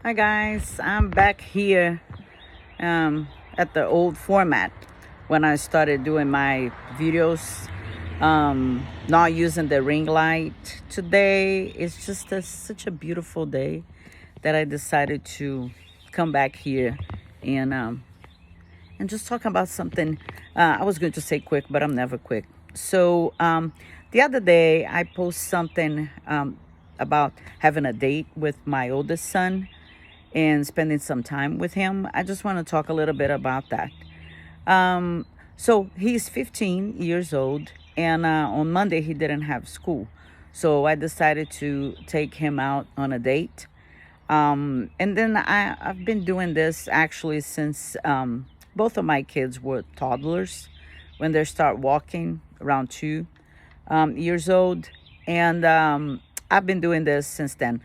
Hi guys, I'm back here at the old format when I started doing my videos. Not using the ring light today. It's just such a beautiful day that I decided to come back here and just talk about something. I was going to say quick, but I'm never quick. So the other day I posted something about having a date with my oldest son and spending some time with him. I just want to talk a little bit about that. So he's 15 years old, and on Monday he didn't have school. So I decided to take him out on a date. And then I've been doing this actually since both of my kids were toddlers when they start walking around 2 years old. And I've been doing this since then.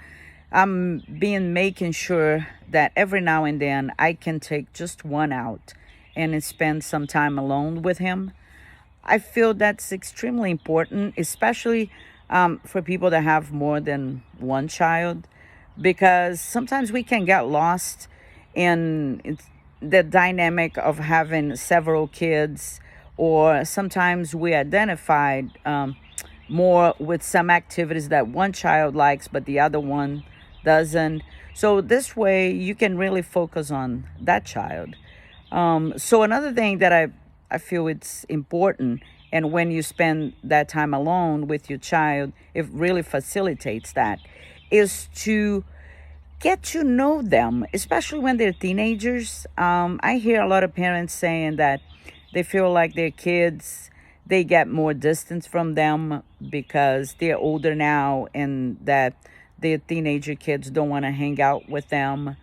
I'm being making sure that every now and then I can take just one out and spend some time alone with him. I feel that's extremely important, especially for people that have more than one child, because sometimes we can get lost in the dynamic of having several kids, or sometimes we identified more with some activities that one child likes but the other one doesn't. So this way you can really focus on that child. So another thing that I feel it's important, and when you spend that time alone with your child, it really facilitates that, is to get to know them, especially when they're teenagers. I hear a lot of parents saying that they feel like their kids, they get more distance from them because they're older now and that their teenager kids don't want to hang out with them.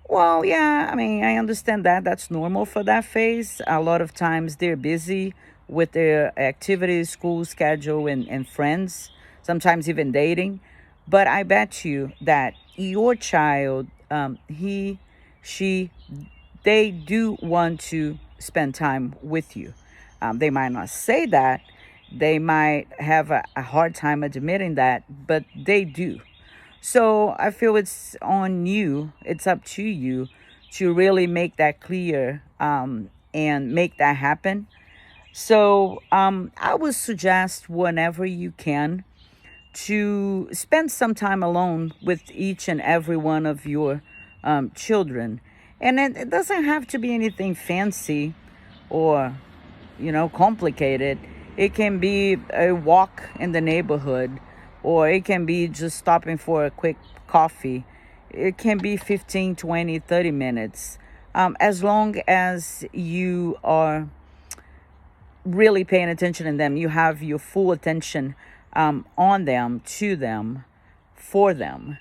Well, yeah, I mean, I understand that. That's normal for that phase. A lot of times they're busy with their activities, school schedule, and friends, sometimes even dating. But I bet you that your child, he, she, they do want to spend time with you. They might not say that, they might have a hard time admitting that, but they do. So I feel it's on you, it's up to you to really make that clear and make that happen. So I would suggest whenever you can to spend some time alone with each and every one of your children. And it doesn't have to be anything fancy or, complicated. It can be a walk in the neighborhood, or it can be just stopping for a quick coffee. It can be 15, 20, 30 minutes. As long as you are really paying attention to them, you have your full attention on them, to them, for them.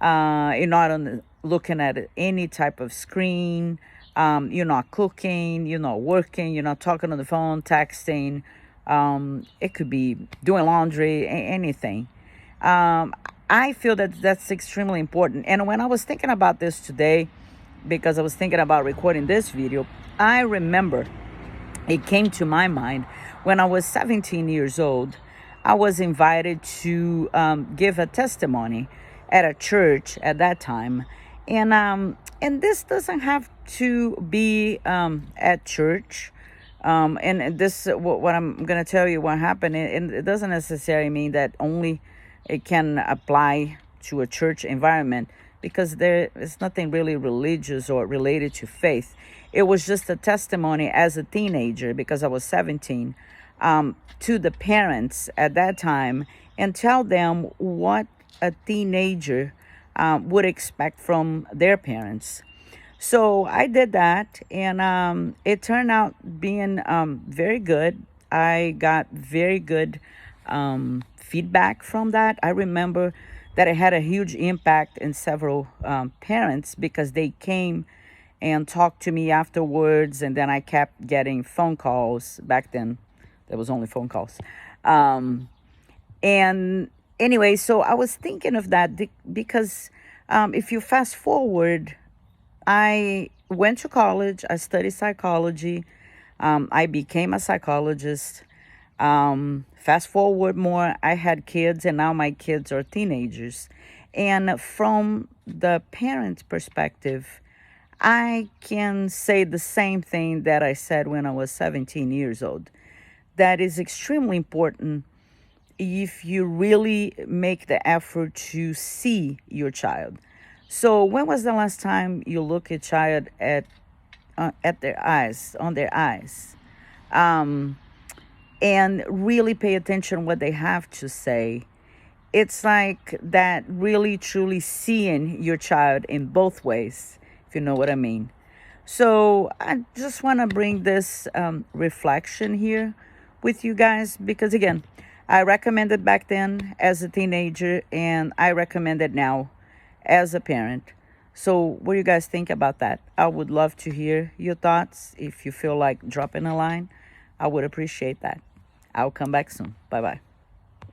You're not looking at any type of screen. You're not cooking. You're not working. You're not talking on the phone, texting. It could be doing laundry, anything. I feel that that's extremely important. And when I was thinking about this today, because I was thinking about recording this video, I remember it came to my mind when I was 17 years old. I was invited to give a testimony at a church at that time, and this doesn't have to be at church. And this what I'm going to tell you what happened. It doesn't necessarily mean that only it can apply to a church environment, because there is nothing really religious or related to faith. It was just a testimony as a teenager, because I was 17, to the parents at that time, and tell them what a teenager would expect from their parents. So I did that, and it turned out being very good. I got very good feedback from that. I remember that it had a huge impact in several parents, because they came and talked to me afterwards, and then I kept getting phone calls. Back then, there was only phone calls. And anyway, so I was thinking of that because if you fast forward, I went to college, I studied psychology, I became a psychologist. Fast forward more, I had kids, and now my kids are teenagers. And from the parent's perspective, I can say the same thing that I said when I was 17 years old. That is extremely important if you really make the effort to see your child. So, when was the last time you look a child at their eyes, on their eyes, and really pay attention what they have to say? It's like that, really truly seeing your child in both ways, if you know what I mean. So I just want to bring this reflection here with you guys because, again, I recommended back then as a teenager and I recommend it now as a parent. So, what do you guys think about that? I would love to hear your thoughts. If you feel like dropping a line, I would appreciate that. I'll come back soon. Bye bye.